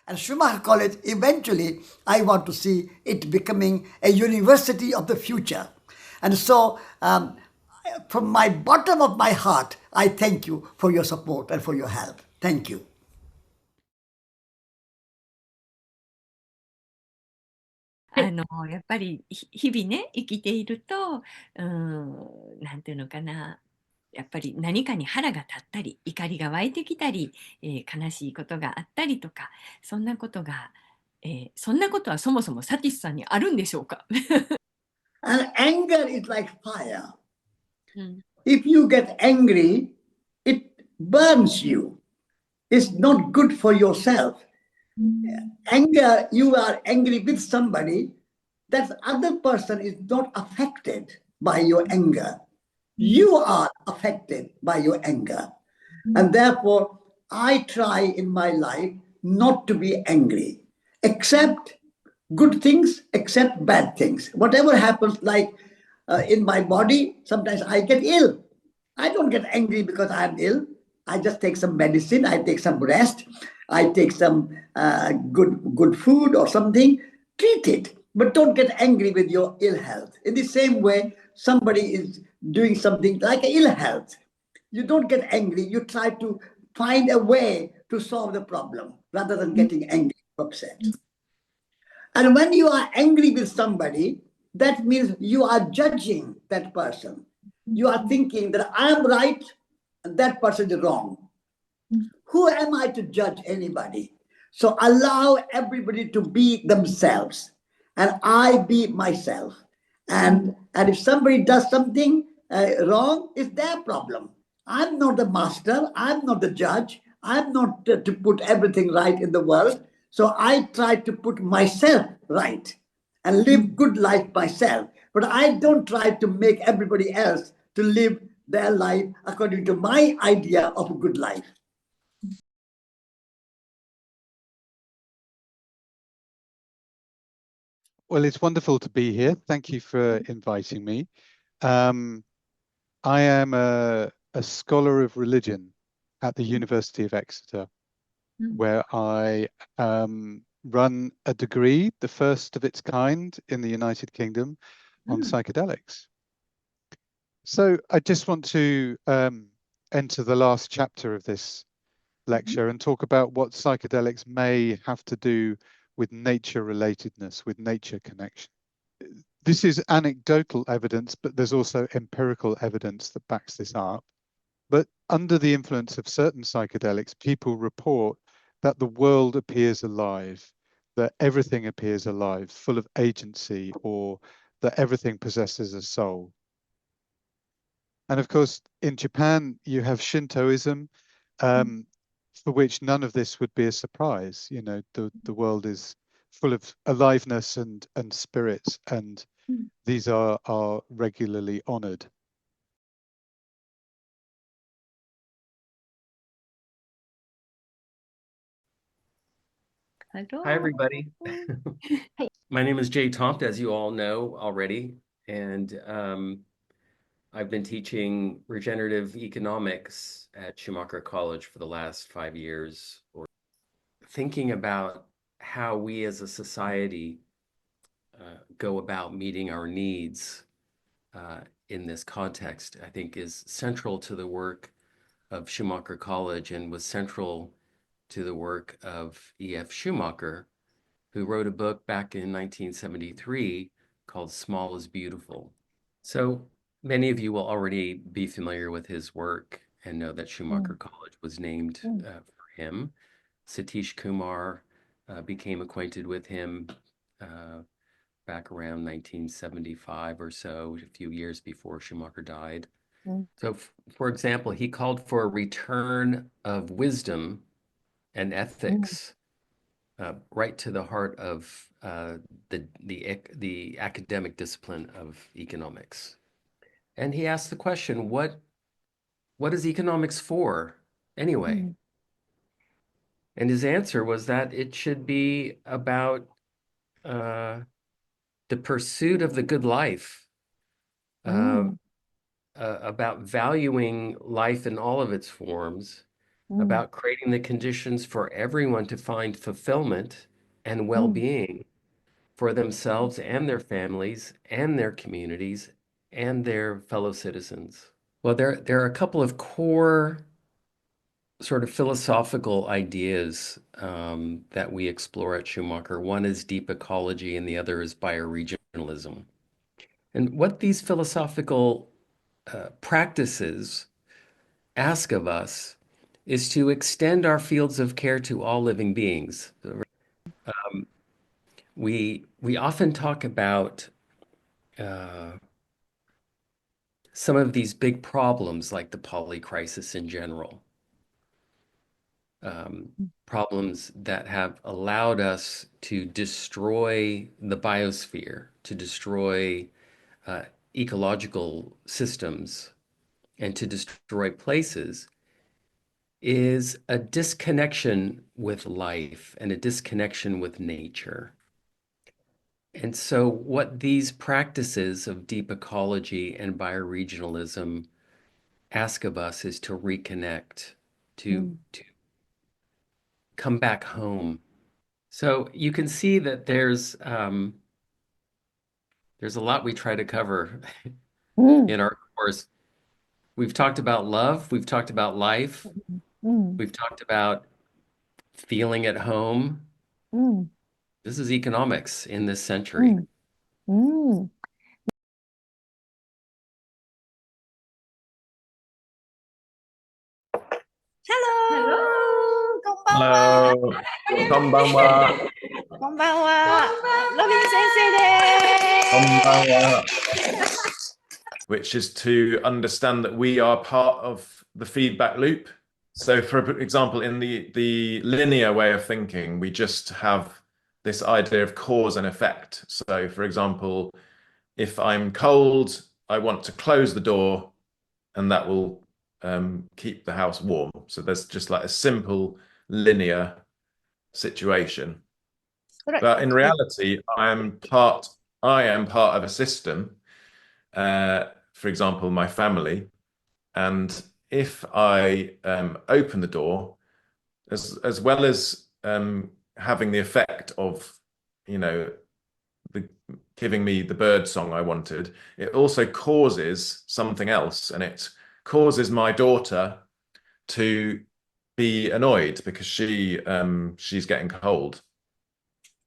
And Shüü MaッハCollege, eventually, I want to see it becoming a university of the future. And so, from my bottom of my heart, I thank you for your support and for your help. Thank you. やっぱり日々ね、生きていると、なんていうのかな、やっぱり何かに腹が立ったり、怒りが湧いてきたり、悲しいことがあったりとか、そんなことが、そんなことはそもそもサティスさんにあるんでしょうか？ And anger is like fire. うん、If you get angry, it burns you. It's not good for yourself. Anger, you are angry with somebody, that other person is not affected by your anger. You are affected by your anger. And therefore, I try in my life not to be angry, accept good things, accept bad things. Whatever happens, like in my body, sometimes I get ill. I don't get angry because I'm ill. I just take some medicine, I take some rest, I take some good food or something, treat it. But don't get angry with your ill health. In the same way, somebody is doing something like ill health. You don't get angry, you try to find a way to solve the problem rather than getting angry or upset. And when you are angry with somebody, that means you are judging that person. You are thinking that I am right and that person is wrong. Who am I to judge anybody? So allow everybody to be themselves and I be myself. And if somebody does something wrong, it's their problem. I'm not the master. I'm not the judge. I'm not to put everything right in the world. So I try to put myself right and live good life myself. But I don't try to make everybody else to live their life according to my idea of a good life. Well, it's wonderful to be here. Thank you for inviting me. I am a scholar of religion at the University of Exeter, where I run a degree, the first of its kind in the United Kingdom, on psychedelics. So I just want to enter the last chapter of this lecture and talk about what psychedelics may have to do with nature relatedness, with nature connection. This is anecdotal evidence, but there's also empirical evidence that backs this up. But under the influence of certain psychedelics, people report that the world appears alive, that everything appears alive, full of agency, or that everything possesses a soul. And of course, in Japan, you have Shintoism, for which none of this would be a surprise. You know, the world is full of aliveness and spirits, and these are regularly honored. Hi, everybody. My name is Jay Tompt, as you all know already, and I've been teaching regenerative economics at Schumacher College for the last 5 years, or thinking about how we as a society go about meeting our needs in this context, I think is central to the work of Schumacher College and was central to the work of E.F. Schumacher, who wrote a book back in 1973 called Small is Beautiful. So many of you will already be familiar with his work and know that Schumacher College was named for him. Satish Kumar became acquainted with him back around 1975 or so, a few years before Schumacher died. So, for example, he called for a return of wisdom and ethics right to the heart of the academic discipline of economics. And he asked the question, what is economics for anyway? And his answer was that it should be about the pursuit of the good life, about valuing life in all of its forms, about creating the conditions for everyone to find fulfillment and well-being for themselves and their families and their communities and their fellow citizens. Well, there are a couple of core sort of philosophical ideas that we explore at Schumacher. One is deep ecology and the other is bioregionalism. And what these philosophical practices ask of us is to extend our fields of care to all living beings. We often talk about some of these big problems like the poly crisis in general, problems that have allowed us to destroy the biosphere, to destroy ecological systems, and to destroy places, is a disconnection with life and a disconnection with nature. And so what these practices of deep ecology and bioregionalism ask of us is to reconnect, to come back home. So you can see that there's a lot we try to cover in our course. We've talked about love, we've talked about life, we've talked about feeling at home. This is economics in this century. Hello! こんばんは。こんばんは。こんばんは。ロビン先生です。こんばんは。Which is to understand that we are part of the feedback loop. So for example, in the linear way of thinking, we just have this idea of cause and effect. So for example, if I'm cold, I want to close the door and that will keep the house warm. So there's just like a simple linear situation. But in reality, I am part of a system, for example, my family. And if I open the door, as well as having the effect of, giving me the bird song I wanted, it also causes something else, and it causes my daughter to be annoyed because she's getting cold.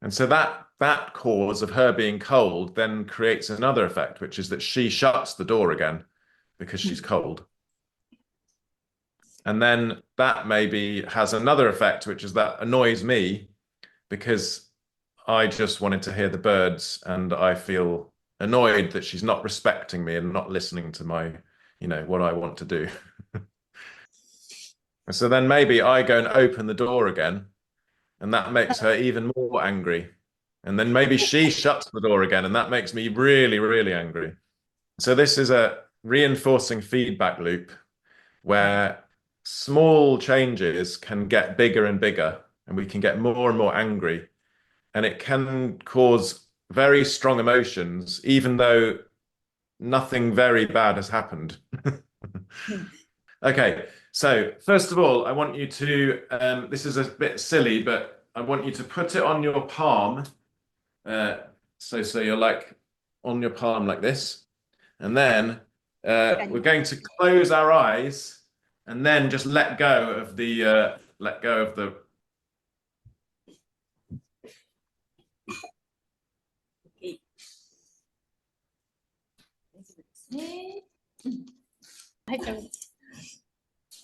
And so that cause of her being cold then creates another effect, which is that she shuts the door again because she's cold. And then that maybe has another effect, which is that annoys me because I just wanted to hear the birds and I feel annoyed that she's not respecting me and not listening to my, what I want to do. So then maybe I go and open the door again, and that makes her even more angry. And then maybe she shuts the door again, and that makes me really, really angry. So this is a reinforcing feedback loop where small changes can get bigger and bigger, and we can get more and more angry. And it can cause very strong emotions, even though nothing very bad has happened. Okay, so first of all, I want you to, this is a bit silly, but I want you to put it on your palm. So you're like on your palm like this. And then we're going to close our eyes and then just let go of the,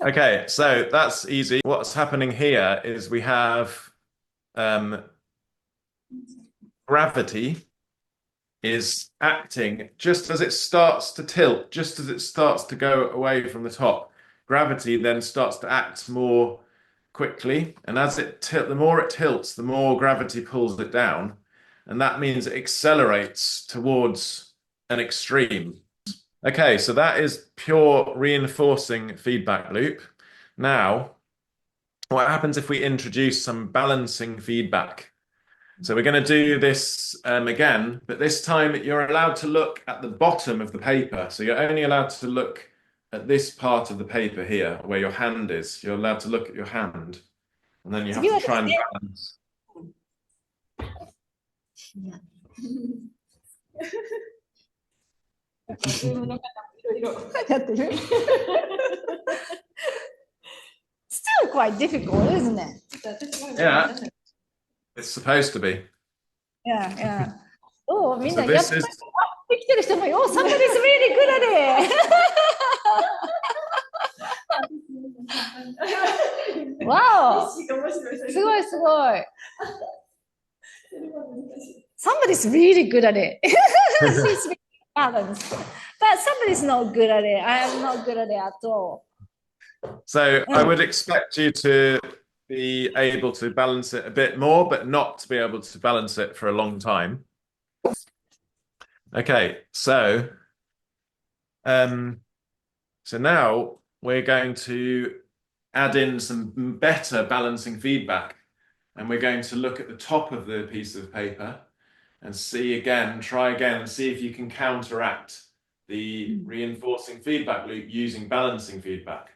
Okay, so that's easy. What's happening here is we have gravity is acting just as it starts to tilt, just as it starts to go away from the top. Gravity then starts to act more quickly, and as the more it tilts, the more gravity pulls it down, and that means it accelerates towards an extreme. Okay, so that is pure reinforcing feedback loop. Now, what happens if we introduce some balancing feedback? So we're going to do this again, but this time you're allowed to look at the bottom of the paper. So you're only allowed to look at this part of the paper here, where your hand is, you're allowed to look at your hand, and then you have to try and balance. やってる Still quite difficult, isn't it? Yeah, it's supposed to be. Yeah, yeah. おみんな So やっ this ぱり is できてる人もよ。Somebody's really good at it. Wow! すごいすごい。Somebody's really good at it. She's really balanced. But somebody's not good at it. I am not good at it at all. So I would expect you to be able to balance it a bit more, but not to be able to balance it for a long time. Okay, so now we're going to add in some better balancing feedback, and we're going to look at the top of the piece of paper and try again and see if you can counteract the reinforcing feedback loop using balancing feedback.